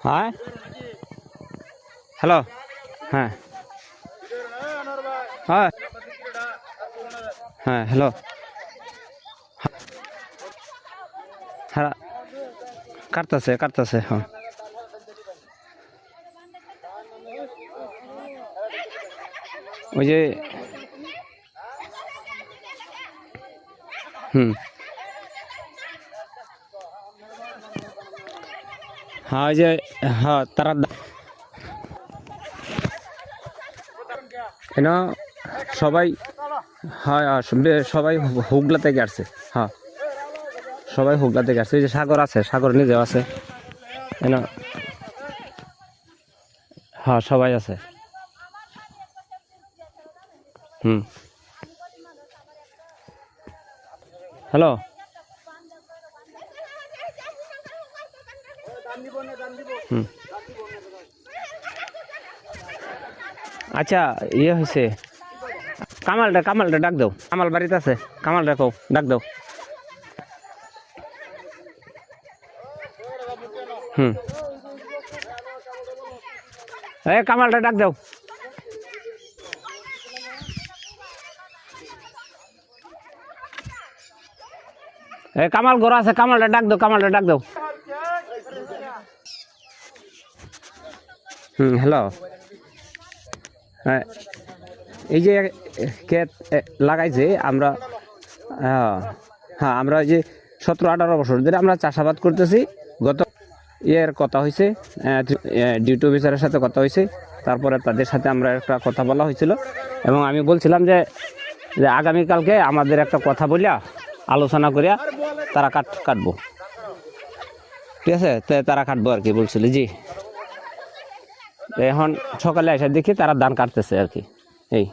হ্যাঁ হ্যালো হ্যাঁ হ্যাঁ হ্যাঁ হ্যালো হ্যাঁ কাটতেছে হ্যাঁ ওই যে হ্যাঁ ওই যে হ্যাঁ তারা কেন সবাই হ্যাঁ সবাই হুগলা থেকে আসছে হ্যাঁ সবাই হুগলা থেকে আসছে ওই যে সাগর আছে সাগর নিজেও আছে কেন হ্যাঁ সবাই আছে হ্যালো আচ্ছা ইয়ে হয়েছে কামালটা ডাক দাও কামাল বাড়িতে আছে কামালটা কও ডাক দাও কামালটা ডাক দাও কামাল ঘর আছে কামালটা ডাক দাও হ্যালো হ্যাঁ এই যে ক্ষেত লাগাইছে আমরা হ্যাঁ আমরা যে 17-18 বছর ধরে আমরা চাষাবাদ করতেছি গত ইয়ের কথা হয়েছে ডিউটি অফিসারের সাথে কথা হয়েছে তারপরে তাদের সাথে আমরা একটা কথা বলা হয়েছিল এবং আমি বলছিলাম যে আগামীকালকে আমাদের একটা কথা বলিয়া আলোচনা করিয়া তারা কাটবো ঠিক আছে তারা কাটবো আর কি বলছিল জি এখন সকালে এসে দেখি তারা ধান কাটতেছে আর কি এই